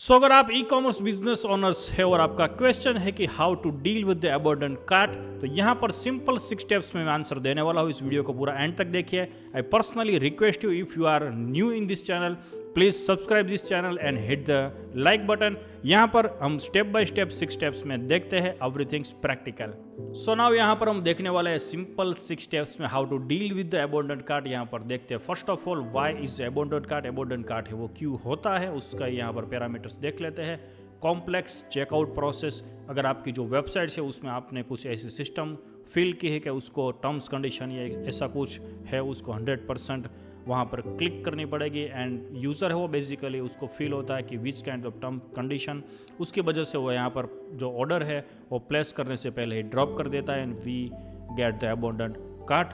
सो अगर आप e commerce business owners है और आपका क्वेश्चन है कि how to deal with the abandoned cart, तो यहाँ पर सिंपल 6 स्टेप्स में मैं आंसर देने वाला हूँ। इस वीडियो को पूरा एंड तक देखिए। I personally request you, if you are new in this channel, please subscribe this channel and hit the like button. यहाँ पर हम स्टेप बाय स्टेप 6 स्टेप्स में देखते हैं एवरीथिंग्स प्रैक्टिकल। सो नाउ यहाँ पर हम देखने वाले हैं सिंपल 6 स्टेप्स में how to deal with the abandoned cart. यहाँ पर देखते हैं first of all why is abandoned cart. Abandoned cart है वो क्यों होता है, उसका यहाँ पर पैरामीटर्स देख लेते हैं। कॉम्प्लेक्स चेकआउट प्रोसेस, अगर आपकी जो वेबसाइट है उसमें आपने कुछ ऐसे सिस्टम फिल की है कि उसको टर्म्स कंडीशन या ऐसा कुछ है, उसको 100% वहाँ पर क्लिक करनी पड़ेगी। एंड यूज़र है वो बेसिकली उसको फील होता है कि which kind of term condition, उसकी वजह से वो यहाँ पर जो ऑर्डर है वो प्लेस करने से पहले ही ड्रॉप कर देता है and we get the abandoned cart.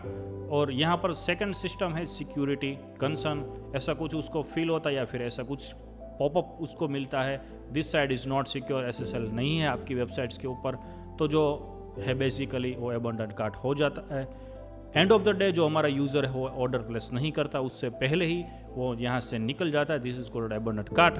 और यहाँ पर सेकंड सिस्टम है सिक्योरिटी कंसर्न, ऐसा कुछ उसको फील होता है या फिर ऐसा कुछ पॉपअप उसको मिलता है, this side is not secure, SSL नहीं है आपकी वेबसाइट्स के ऊपर, तो जो है बेसिकली वो अबंडेंट कार्ट हो जाता है। एंड ऑफ द डे जो हमारा यूज़र है वो ऑर्डर प्लेस नहीं करता, उससे पहले ही वो यहाँ से निकल जाता है। This is called abundant cart.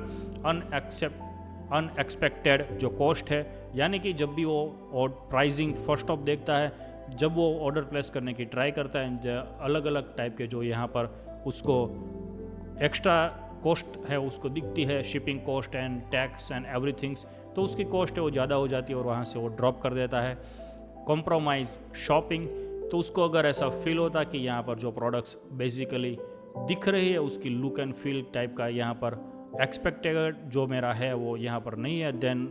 Unexpected जो कॉस्ट है, यानी कि जब भी वो प्राइसिंग फर्स्ट ऑफ देखता है, जब वो ऑर्डर प्लेस करने की ट्राई करता है, अलग अलग टाइप के जो यहाँ पर उसको एक्स्ट्रा कॉस्ट है उसको दिखती है, shipping cost and tax and everything's, तो उसकी कॉस्ट है वो ज़्यादा हो जाती है और वहाँ से वो ड्रॉप कर देता है। कॉम्प्रोमाइज़ शॉपिंग, तो उसको अगर ऐसा फील होता कि यहाँ पर जो प्रोडक्ट्स बेसिकली दिख रही है उसकी लुक एंड फील टाइप का यहाँ पर एक्सपेक्टेड जो मेरा है वो यहाँ पर नहीं है, then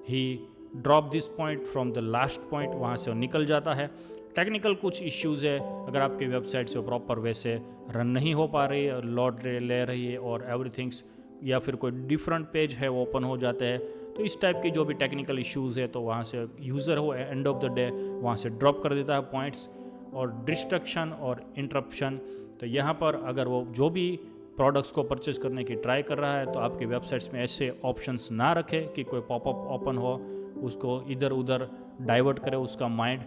he drop this point from the last point, वहाँ से वो निकल जाता है। टेक्निकल कुछ इश्यूज़ है, अगर आपकी वेबसाइट से प्रॉपर वैसे रन नहीं हो पा रही है, लोड ले रही है और एवरीथिंग्स, या फिर कोई डिफरेंट पेज है वो ओपन हो जाते हैं, तो इस टाइप की जो भी टेक्निकल इश्यूज़ है तो वहाँ से यूज़र हो एंड ऑफ द डे वहाँ से ड्रॉप कर देता है पॉइंट्स। और डिस्ट्रक्शन और इंटरप्शन, तो यहाँ पर अगर वो जो भी प्रोडक्ट्स को परचेज करने की ट्राई कर रहा है तो आपकी वेबसाइट्स में ऐसे ऑप्शंस ना रखे कि कोई पॉपअप ओपन हो, उसको इधर उधर डाइवर्ट करे उसका माइंड।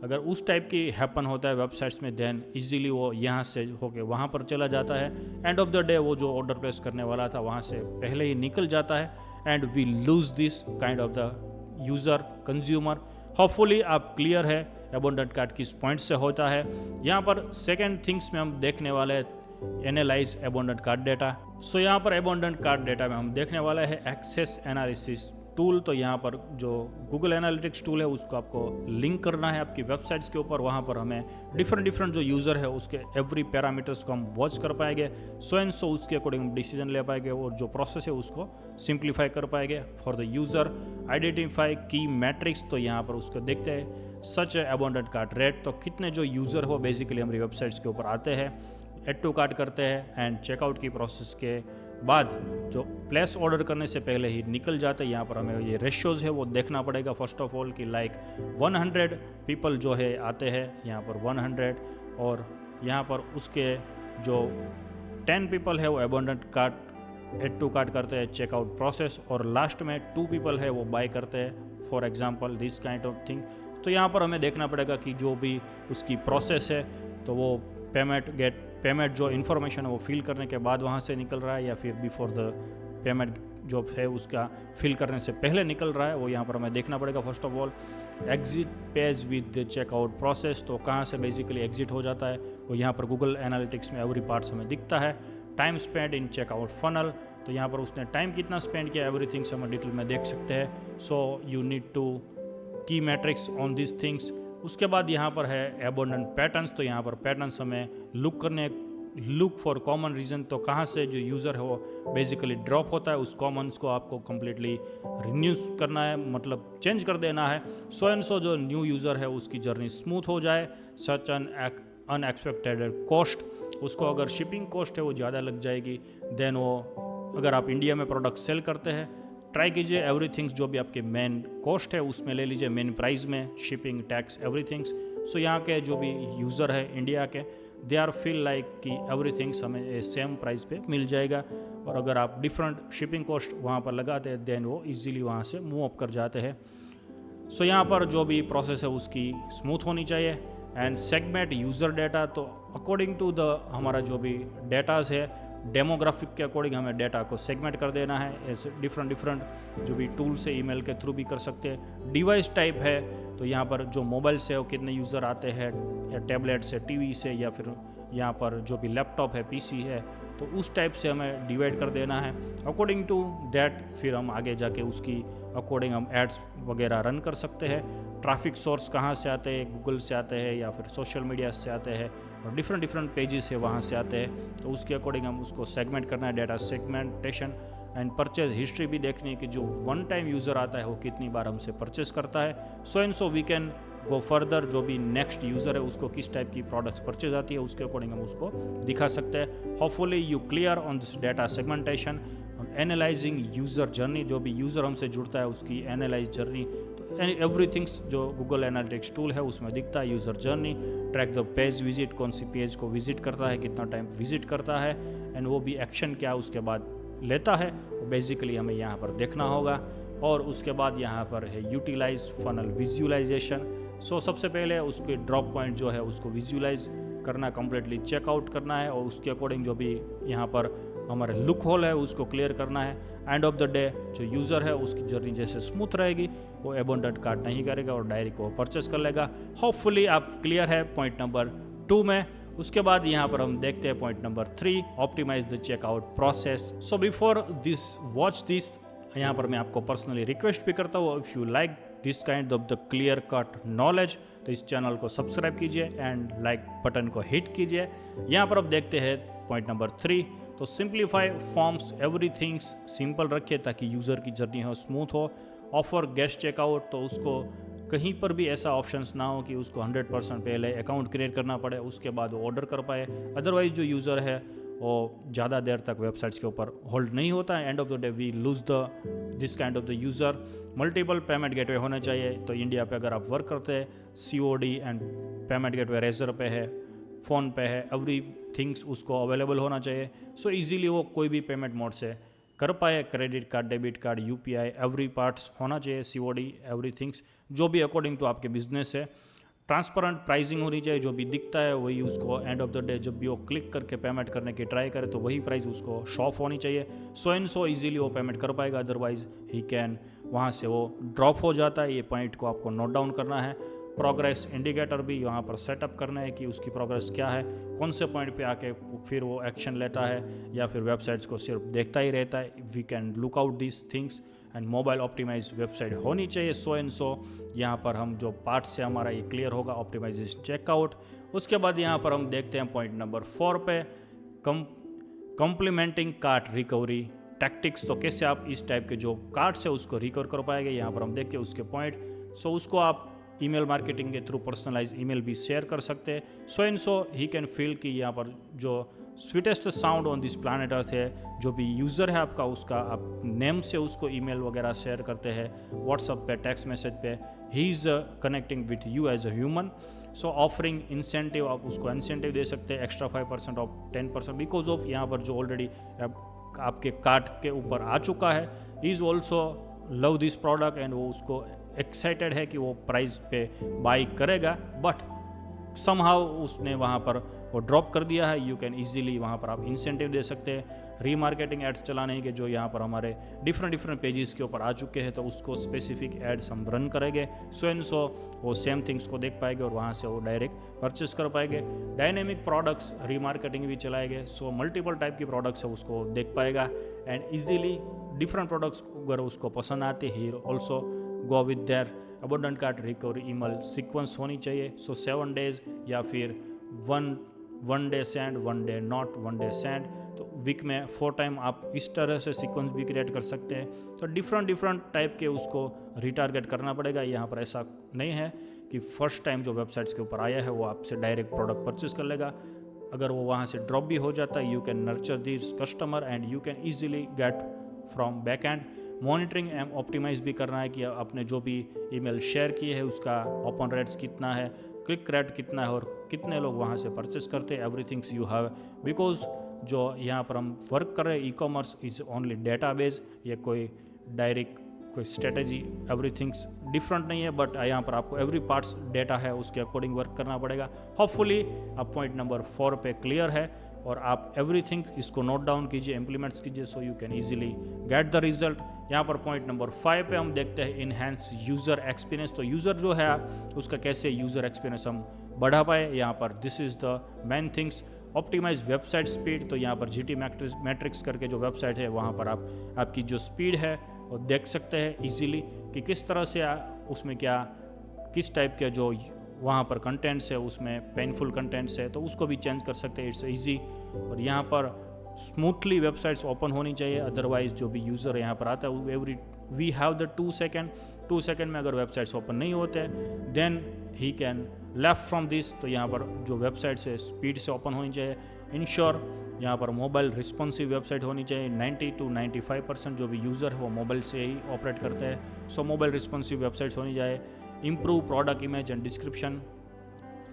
अगर उस टाइप की हैपन होता है वेबसाइट्स में, देन इजीली वो यहाँ से होके वहाँ पर चला जाता है। एंड ऑफ द डे वो जो ऑर्डर प्लेस करने वाला था वहाँ से पहले ही निकल जाता है and we lose this kind of the user consumer. Hopefully आप क्लियर है अबंडेंट कार्ट किस पॉइंट से होता है। यहाँ पर सेकेंड थिंग्स में हम देखने वाले हैं एनालाइज अबंडेंट कार्ट डेटा। सो यहाँ पर अबंडेंट कार्ट डेटा में हम देखने वाला है एक्सेस एनालिसिस टूल। तो यहाँ पर जो गूगल एनालिटिक्स टूल है उसको आपको लिंक करना है आपकी वेबसाइट्स के ऊपर, वहाँ पर हमें डिफरेंट जो यूज़र है उसके एवरी पैरामीटर्स को हम वॉच कर पाएंगे, सो एंड सो उसके अकॉर्डिंग हम डिसीजन ले पाएंगे और जो प्रोसेस है उसको सिंप्लीफाई कर पाएंगे फॉर द यूज़र। आइडेंटिफाई की मैट्रिक्स, तो यहाँ पर उसको देखते हैं सच अबंडेंट कार्ट रेट, तो कितने जो यूज़र हो बेसिकली हमारी वेबसाइट्स के ऊपर आते हैं, एड टू कार्ट करते हैं एंड चेकआउट की प्रोसेस के बाद जो प्लेस ऑर्डर करने से पहले ही निकल जाते हैं। यहाँ पर हमें ये रेशियोज़ है वो देखना पड़ेगा फर्स्ट ऑफ ऑल कि लाइक 100 पीपल जो है आते हैं यहाँ पर 100, और यहाँ पर उसके जो 10 पीपल है वो abandoned cart add to cart करते हैं चेकआउट प्रोसेस, और लास्ट में 2 पीपल है वो बाय करते हैं for example this kind of thing. तो यहाँ पर हमें देखना पड़ेगा कि जो भी उसकी प्रोसेस है तो वो पेमेंट जो इन्फॉर्मेशन है वो फिल करने के बाद वहाँ से निकल रहा है या फिर बिफोर द पेमेंट जो है उसका फिल करने से पहले निकल रहा है, वो यहाँ पर हमें देखना पड़ेगा first of all. Exit page with the checkout process, तो कहाँ से बेसिकली एग्जिट हो जाता है वो यहाँ पर गूगल एनालिटिक्स में एवरी पार्ट्स हमें दिखता है। Time spend in checkout funnel, तो यहाँ पर उसने टाइम कितना स्पेंड किया एवरीथिंग्स हम डिटेल में देख सकते हैं। सो यू नीड टू की मैट्रिक्स ऑन दिस थिंग्स। उसके बाद यहाँ पर है अबंडेंट पैटर्न्स, तो यहाँ पर पैटर्न्स हमें लुक फॉर कॉमन रीज़न, तो कहाँ से जो यूज़र है वो बेसिकली ड्रॉप होता है उस कॉमन्स को आपको कम्प्लीटली रिन्यूज करना है, मतलब चेंज कर देना है, सो एंड सो जो न्यू यूज़र है उसकी जर्नी स्मूथ हो जाए। सच एन अनएक्सपेक्टेड कॉस्ट, उसको अगर शिपिंग कॉस्ट है वो ज़्यादा लग जाएगी, देन वो अगर आप इंडिया में प्रोडक्ट सेल करते हैं ट्राई कीजिए एवरीथिंग्स जो भी आपके मेन कॉस्ट है उसमें ले लीजिए, मेन प्राइस में शिपिंग टैक्स एवरीथिंग्स। सो यहाँ के जो भी यूज़र है इंडिया के, दे आर फील लाइक कि एवरीथिंग्स हमें सेम प्राइस पे मिल जाएगा, और अगर आप डिफरेंट शिपिंग कॉस्ट वहाँ पर लगाते हैं देन वो इजीली वहाँ से मूव अप कर जाते हैं। सो यहाँ पर जो भी प्रोसेस है उसकी स्मूथ होनी चाहिए। एंड सेगमेंट यूज़र डेटा, तो अकॉर्डिंग टू द हमारा जो भी डेटाज है डेमोग्राफिक के अकॉर्डिंग हमें डेटा को सेगमेंट कर देना है। ऐसे डिफरेंट जो भी टूल से ईमेल के थ्रू भी कर सकते हैं। डिवाइस टाइप है तो यहाँ पर जो मोबाइल से हो कितने यूज़र आते हैं, या टैबलेट से, टीवी से, या फिर यहाँ पर जो भी लैपटॉप है, पीसी है, तो उस टाइप से हमें डिवाइड कर देना है। अकॉर्डिंग टू दैट फिर हम आगे जाके उसकी अकॉर्डिंग हम एड्स वगैरह रन कर सकते हैं। ट्रैफिक सोर्स कहाँ से आते हैं, गूगल से आते हैं या फिर सोशल मीडिया से आते हैं, और डिफरेंट पेजेस है वहाँ से आते हैं, तो उसके अकॉर्डिंग हम उसको सेगमेंट करना है। Data segmentation and purchase history भी देखनी है कि जो वन टाइम यूज़र आता है वो कितनी बार हमसे परचेस करता है। So and so we can go further, जो भी नेक्स्ट यूज़र है उसको किस टाइप की प्रोडक्ट्स परचेज आती है उसके अकॉर्डिंग हम उसको दिखा सकते हैं। Hopefully you clear on this data segmentation, analysing user journey, जो भी यूज़र हमसे जुड़ता है उसकी एनालाइज जर्नी, तो एवरीथिंग्स जो गूगल एनालिटिक्स टूल है उसमें दिखता है। User journey, track the page visit, कौन सी पेज को विजिट करता है, कितना टाइम विजिट करता है, एंड वो भी एक्शन क्या उसके बाद लेता है, वो बेसिकली हमें यहाँ पर देखना होगा। और उसके बाद यहाँ पर है यूटिलाइज फनल विजुअलाइजेशन। सो सबसे पहले उसके ड्रॉप पॉइंट जो है उसको विजुअलाइज करना, कम्प्लीटली चेकआउट करना है, और उसके अकॉर्डिंग जो भी यहाँ पर हमारे लुक होल है उसको क्लियर करना है। एंड ऑफ द डे जो यूज़र है उसकी जर्नी जैसे स्मूथ रहेगी, वो अबंडेंट कार्ड नहीं करेगा और डायरेक्ट वो परचेस कर लेगा। होपफुली आप क्लियर है पॉइंट नंबर 2 में। उसके बाद यहाँ पर हम देखते हैं point number 3, optimise the checkout process. So before this watch this, यहाँ पर मैं आपको पर्सनली रिक्वेस्ट भी करता हूँ, if you like this kind of the clear cut knowledge तो इस चैनल को सब्सक्राइब कीजिए एंड लाइक बटन को हिट कीजिए। यहाँ पर अब देखते हैं पॉइंट नंबर 3, तो सिंप्लीफाई फॉर्म्स, एवरीथिंग्स सिंपल रखिए ताकि यूज़र की जर्नी हो स्मूथ हो। ऑफर गेस्ट चेकआउट, तो उसको कहीं पर भी ऐसा ऑप्शंस ना हो कि उसको 100% पहले अकाउंट क्रिएट करना पड़े उसके बाद वो ऑर्डर कर पाए। अदरवाइज जो यूज़र है वो ज़्यादा देर तक वेबसाइट्स के ऊपर होल्ड नहीं होता है। End of the day we lose this kind of the user. Multiple payment gateway होने चाहिए, तो इंडिया पे अगर आप वर्क करते हैं COD and payment gateway Razorpay है, फ़ोन पे है, एवरी थिंग्स उसको अवेलेबल होना चाहिए। सो इजीली वो कोई भी पेमेंट मोड से कर पाए। Credit card, debit card, UPI, every parts होना चाहिए, COD, एवरी थिंग्स जो भी अकॉर्डिंग टू आपके बिजनेस है। ट्रांसपेरेंट प्राइसिंग होनी चाहिए, जो भी दिखता है वही उसको एंड ऑफ द डे जब भी वो क्लिक करके पेमेंट करने की ट्राई करे तो वही प्राइस उसको शो ऑफ होनी चाहिए। सो एंड सो इजीली वो पेमेंट कर पाएगा, अदरवाइज ही कैन वहाँ से वो ड्रॉप हो जाता है। ये पॉइंट को आपको नोट डाउन करना है। प्रोग्रेस इंडिकेटर भी यहाँ पर सेटअप करना है कि उसकी प्रोग्रेस क्या है, कौन से पॉइंट पे आके फिर वो एक्शन लेता है या फिर वेबसाइट्स को सिर्फ देखता ही रहता है। We can look out this things and mobile optimise website होनी चाहिए। सो एंड सो यहाँ पर हम जो पार्ट से हमारा ये क्लियर होगा, ऑप्टिमाइजेशन चेकआउट। उसके बाद यहाँ पर हम देखते हैं पॉइंट नंबर 4 पे, कम्प्लीमेंटिंग कार्ट रिकवरी टैक्टिक्स। तो कैसे आप इस टाइप के जो कार्ड्स है उसको रिकवर कर पाएंगे, यहाँ पर हम देखते हैं उसके पॉइंट। सो उसको आप ईमेल मार्केटिंग के थ्रू पर्सनलाइज ईमेल भी शेयर कर सकते हैं। So and so he can feel कि यहाँ पर जो sweetest sound on this planet earth है, जो भी यूज़र है आपका उसका आप नेम से उसको ईमेल वगैरह शेयर करते हैं, व्हाट्सअप पे, टेक्स्ट मैसेज पे, he is connecting with you as a human. So offering incentive, आप उसको इंसेंटिव दे सकते हैं, एक्स्ट्रा 5% ऑफ 10% बिकॉज ऑफ यहाँ पर जो ऑलरेडी आपके कार्ट के ऊपर आ चुका है, he is also love this product and वो उसको एक्साइटेड है कि वो प्राइस पे बाई करेगा, बट समहाउ उसने वहाँ पर वो ड्रॉप कर दिया है। यू कैन ईजीली वहाँ पर आप इंसेंटिव दे सकते हैं। रीमार्केटिंग एड्स चलाने के जो यहाँ पर हमारे डिफरेंट पेजेस के ऊपर आ चुके हैं, तो उसको स्पेसिफिक एड्स हम रन करेंगे। सो एंड सो वो सेम थिंग्स को देख पाएंगे और वहाँ से वो डायरेक्ट परचेस कर पाएंगे। डायनेमिक प्रोडक्ट्स रीमार्केटिंग भी चलाएंगे, सो मल्टीपल टाइप की प्रोडक्ट्स है उसको देख पाएगा एंड ईजिली डिफरेंट प्रोडक्ट्स अगर उसको पसंद आते he also go with their abundant cart recovery email sequence होनी चाहिए। सो 7 डेज या फिर one day send, 1 day not, 1 day send, तो वीक में 4 टाइम आप इस तरह से सीक्वेंस भी क्रिएट कर सकते हैं। तो डिफरेंट टाइप के उसको रिटारगेट करना पड़ेगा। यहाँ पर ऐसा नहीं है कि फर्स्ट टाइम जो वेबसाइट्स के ऊपर आया है वो आपसे डायरेक्ट प्रोडक्ट परचेस कर लेगा। अगर वो वहाँ से ड्रॉप भी हो जाता है, you can nurture this customer and you can easily get from back end. Monitoring and optimise भी करना है कि आपने जो भी ईमेल शेयर किए है उसका ओपन रेट्स कितना है, क्लिक रेट कितना है और कितने लोग वहाँ से परचेस करते हैं। एवरीथिंग्स यू हैव, बिकॉज जो यहाँ पर हम वर्क कर रहे हैं, e commerce is only database, ये कोई डायरेक्ट कोई स्ट्रेटेजी एवरीथिंग्स डिफरेंट नहीं है, बट यहाँ पर आपको एवरी पार्ट्स डेटा है उसके अकॉर्डिंग वर्क करना पड़ेगा। होपफुली अब पॉइंट नंबर 4 पे क्लियर है। और आप एवरीथिंग इसको नोट डाउन कीजिए, इम्प्लीमेंट्स कीजिए, so you can easily get the result. यहाँ पर पॉइंट नंबर 5 पे हम देखते हैं इनहेंस यूज़र एक्सपीरियंस। तो यूज़र जो है उसका कैसे यूज़र एक्सपीरियंस हम बढ़ा पाए, यहाँ पर this is the main things. Optimise website speed, तो यहाँ पर GT मैट्रिक्स करके जो वेबसाइट है वहाँ पर आप आपकी जो स्पीड है वो देख सकते हैं इजीली कि किस तरह से उसमें क्या किस टाइप के जो वहाँ पर कंटेंट्स है उसमें पेनफुल कंटेंट्स है तो उसको भी चेंज कर सकते हैं, इट्स इजी। और यहाँ पर स्मूथली वेबसाइट्स ओपन होनी चाहिए, अदरवाइज जो भी यूज़र यहाँ पर आता है वी हैव द 2 सेकेंड में अगर वेबसाइट्स ओपन नहीं होते then he can left from this. तो यहाँ पर जो वेबसाइट्स है स्पीड से ओपन होनी चाहिए। इंश्योर यहाँ पर मोबाइल रिस्पॉन्सिव वेबसाइट होनी चाहिए। 90 to 95% जो भी यूज़र है वो मोबाइल से ही ऑपरेट करते हैं, सो मोबाइल रिस्पॉन्सिव वेबसाइट्स होनी चाहिए। Improve product image and description,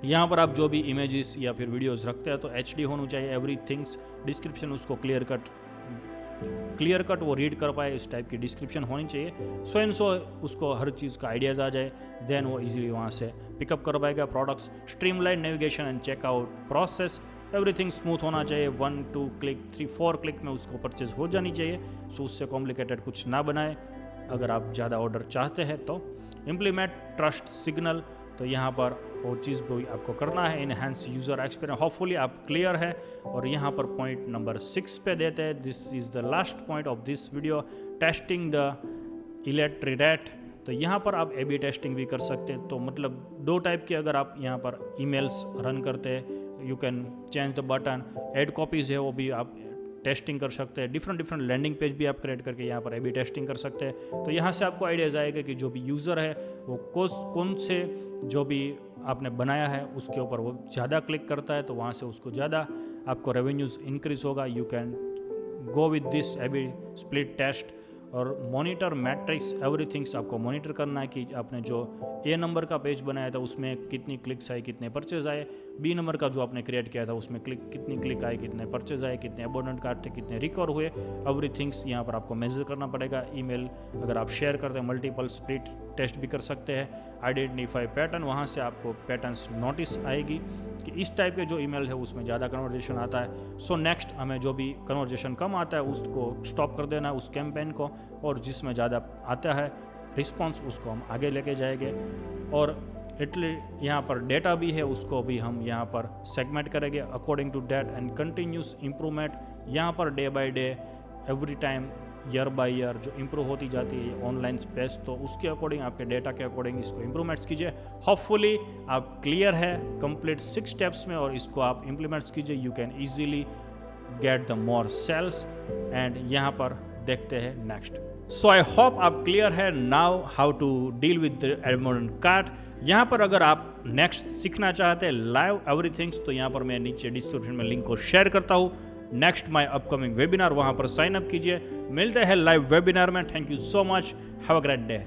यहाँ पर आप जो भी इमेजेस या फिर वीडियोस रखते हैं तो HD होनी चाहिए एवरीथिंग्स। डिस्क्रिप्शन उसको क्लियर कट वो रीड कर पाए, इस टाइप की डिस्क्रिप्शन होनी चाहिए। सो एंड सो उसको हर चीज़ का आइडियाज़ आ जाए, देन वो इजीली वहाँ से पिकअप कर पाएगा products. Streamline navigation and checkout process, everything smooth होना चाहिए। 1 2 क्लिक 3 4 क्लिक में उसको परचेज हो जानी चाहिए, सो उससे कॉम्प्लिकेटेड कुछ ना बनाए अगर आप ज़्यादा ऑर्डर चाहते हैं तो। इम्प्लीमेंट ट्रस्ट सिग्नल, तो यहाँ पर वो चीज़ भी आपको करना है। इनहेंस यूज़र एक्सपीरियंस, होपफुली आप क्लियर है। और यहाँ पर पॉइंट नंबर 6 पे देते हैं, this is the last point of this video, testing the electrolyte. तो यहाँ पर आप A/B टेस्टिंग भी कर सकते हैं। तो मतलब 2 टाइप के अगर आप यहाँ पर ईमेल्स रन करते हैं, you can change the button. Ad copies है वो भी आप टेस्टिंग कर सकते हैं। डिफरेंट लैंडिंग पेज भी आप क्रिएट करके यहाँ पर A/B टेस्टिंग कर सकते हैं। तो यहाँ से आपको आइडियाज़ आएगा कि जो भी यूज़र है वो कौन से जो भी आपने बनाया है उसके ऊपर वो ज़्यादा क्लिक करता है, तो वहाँ से उसको ज़्यादा आपको रेवेन्यूज़ इंक्रीज होगा। You can go with this A/B split test. और मॉनिटर मैट्रिक्स, एवरीथिंग्स आपको मॉनिटर करना है कि आपने जो A नंबर का पेज बनाया था उसमें कितनी क्लिक्स आए, कितने परचेज आए। B नंबर का जो आपने क्रिएट किया था उसमें कितनी क्लिक आए, कितने परचेज आए, कितने अबोनेंट कार्ड थे, कितने रिकवर हुए, एवरीथिंग्स यहाँ पर आपको मेजर करना पड़ेगा। ईमेल अगर आप शेयर करते हैं, मल्टीपल स्प्लिट टेस्ट भी कर सकते हैं। आइडेंटिफाई पैटर्न, वहाँ से आपको पैटर्न्स नोटिस आएगी कि इस टाइप के जो ईमेल है उसमें ज़्यादा कन्वर्जेशन आता है। सो नेक्स्ट हमें जो भी कन्वर्जेशन कम आता है उसको स्टॉप कर देना है उस कैंपेन को, और जिसमें ज़्यादा आता है रिस्पॉन्स उसको हम आगे लेके जाएंगे। और यहाँ पर डेटा भी है उसको भी हम यहाँ पर सेगमेंट करेंगे according to date and continuous improvement. यहाँ पर day by day every time year by year जो इम्प्रूव होती जाती है ऑनलाइन स्पेस, तो उसके अकॉर्डिंग आपके डेटा के अकॉर्डिंग इसको इम्प्रूवमेंट्स कीजिए। होपफुली आप क्लियर है कंप्लीट 6 स्टेप्स में, और इसको आप इम्प्लीमेंट्स कीजिए, you can easily get the more sales. And यहाँ पर देखते हैं नेक्स्ट। सो आई होप आप क्लियर है now how to deal with the abandoned cart. यहाँ पर अगर आप नेक्स्ट सीखना चाहते हैं लाइव एवरीथिंग्स, तो यहाँ पर मैं नीचे डिस्क्रिप्शन में लिंक को शेयर करता हूँ। नेक्स्ट माय अपकमिंग वेबिनार, वहाँ पर साइन अप कीजिए। मिलते हैं लाइव वेबिनार में। Thank you so much, have a great day.